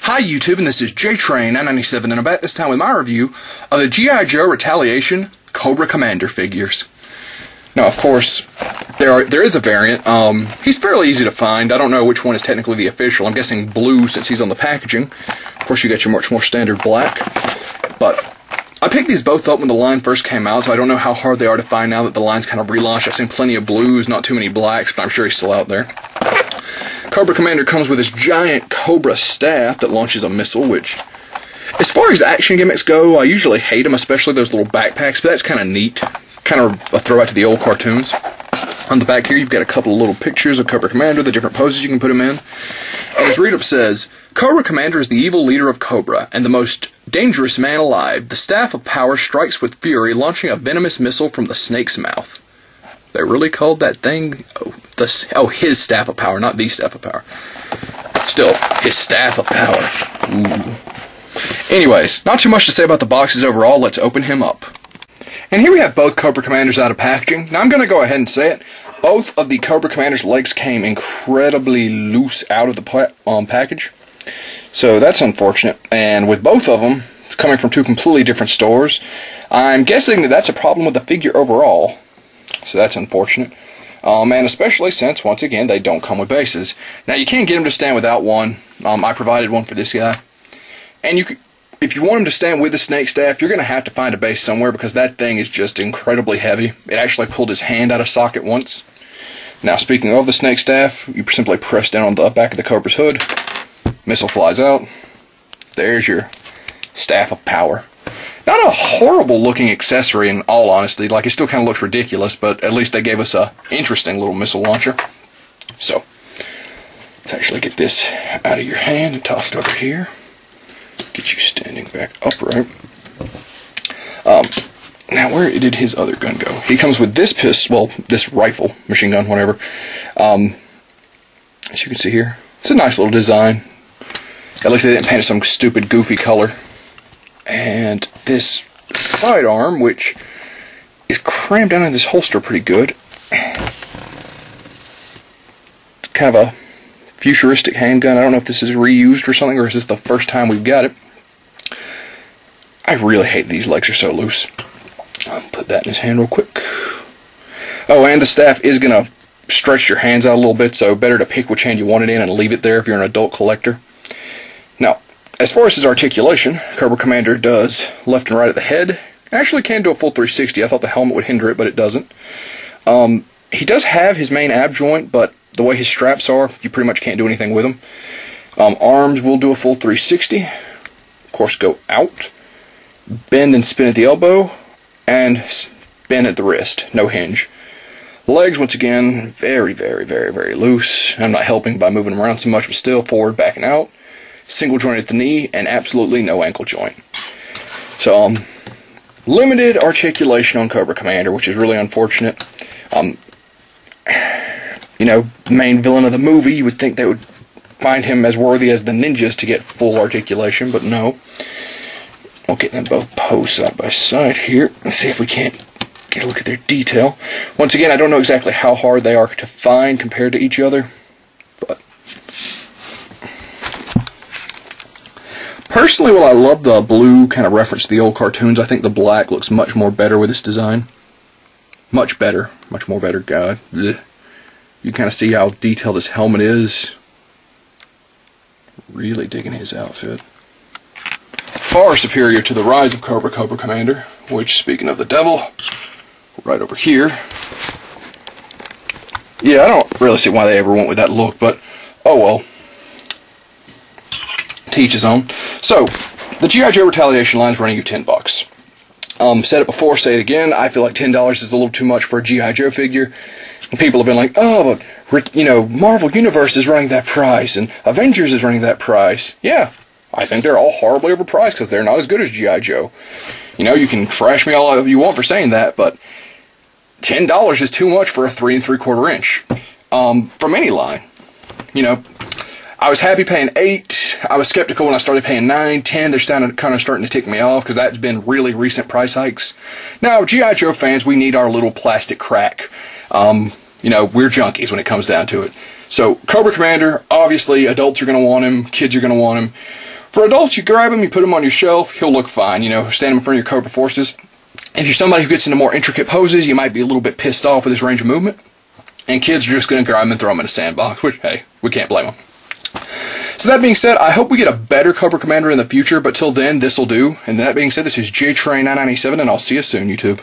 Hi YouTube, and this is JTrain997, and I'm back this time with my review of the G.I. Joe Retaliation Cobra Commander figures. Now, of course, there is a variant. He's fairly easy to find. I don't know which one is technically the official. I'm guessing blue since he's on the packaging. Of course, you got your much more standard black. But I picked these both up when the line first came out, so I don't know how hard they are to find now that the line's kind of relaunched. I've seen plenty of blues, not too many blacks, but I'm sure he's still out there. Cobra Commander comes with this giant Cobra staff that launches a missile, which, as far as action gimmicks go, I usually hate them, especially those little backpacks, but that's kind of neat. Kind of a throwback to the old cartoons. On the back here, you've got a couple of little pictures of Cobra Commander, the different poses you can put him in. And his read-up says, Cobra Commander is the evil leader of Cobra, and the most dangerous man alive. The staff of power strikes with fury, launching a venomous missile from the snake's mouth. They really called that thing... his staff of power, not the staff of power. Still, his staff of power. Ooh. Anyways, not too much to say about the boxes overall. Let's open him up. And here we have both Cobra Commanders out of packaging. Now I'm going to go ahead and say it. Both of the Cobra Commander's legs came incredibly loose out of the package. So that's unfortunate. And with both of them coming from two completely different stores, I'm guessing that that's a problem with the figure overall. So that's unfortunate. And especially since, once again, they don't come with bases. Now, you can get them to stand without one. I provided one for this guy. And if you want him to stand with the snake staff, you're going to have to find a base somewhere because that thing is just incredibly heavy. It actually pulled his hand out of socket once. Now, speaking of the snake staff, you simply press down on the back of the Cobra's hood. Missile flies out. There's your staff of power. Not a horrible looking accessory in all honesty, like it still kind of looks ridiculous, but at least they gave us a interesting little missile launcher. So, let's actually get this out of your hand and toss it over here. Get you standing back upright. Now where did his other gun go? He comes with this pistol, well, this rifle, machine gun, whatever. As you can see here, it's a nice little design. At least they didn't paint it some stupid goofy color. And this sidearm, which is crammed down in this holster pretty good. It's kind of a futuristic handgun. I don't know if this is reused or something, or is this the first time we've got it. I really hate these legs are so loose. I'll put that in his hand real quick. Oh, and the staff is going to stretch your hands out a little bit, so better to pick which hand you want it in and leave it there if you're an adult collector. Now, as far as his articulation, Cobra Commander does left and right at the head. Actually can do a full 360. I thought the helmet would hinder it, but it doesn't. He does have his main ab joint, but the way his straps are, you pretty much can't do anything with them. Arms will do a full 360. Of course, go out. Bend and spin at the elbow. And spin at the wrist. No hinge. Legs, once again, very, very, very, very loose. I'm not helping by moving them around so much, but still forward, back, and out. Single joint at the knee, and absolutely no ankle joint. So, limited articulation on Cobra Commander, which is really unfortunate. You know, main villain of the movie, you would think they would find him as worthy as the ninjas to get full articulation, but no. We'll get them both posed side by side here. Let's see if we can't get a look at their detail. Once again, I don't know exactly how hard they are to find compared to each other, but personally, while I love the blue kind of reference to the old cartoons, I think the black looks much more better with this design. Much better. Much more better, God. Ugh. You kind of see how detailed his helmet is. Really digging his outfit. Far superior to the Rise of Cobra Commander, which, speaking of the devil, right over here. Yeah, I don't really see why they ever went with that look, but oh well. To each his own. So, the G.I. Joe Retaliation line is running you $10. Said it before, say it again. I feel like $10 is a little too much for a G.I. Joe figure. And people have been like, oh, but, you know, Marvel Universe is running that price, and Avengers is running that price. Yeah, I think they're all horribly overpriced because they're not as good as G.I. Joe. You know, you can trash me all you want for saying that, but $10 is too much for a 3 3/4 inch. From any line. You know, I was happy paying $8. I was skeptical when I started paying $9, $10. They're kind of starting to tick me off because that's been really recent price hikes. Now, G.I. Joe fans, we need our little plastic crack. You know, we're junkies when it comes down to it. So, Cobra Commander, obviously, adults are going to want him, kids are going to want him. For adults, you grab him, you put him on your shelf, he'll look fine, you know, stand him in front of your Cobra Forces. If you're somebody who gets into more intricate poses, you might be a little bit pissed off with his range of movement. And kids are just going to grab him and throw him in a sandbox, which, hey, we can't blame them. So that being said, I hope we get a better Cobra Commander in the future, but till then, this'll do. And that being said, this is JTrain997, and I'll see you soon, YouTube.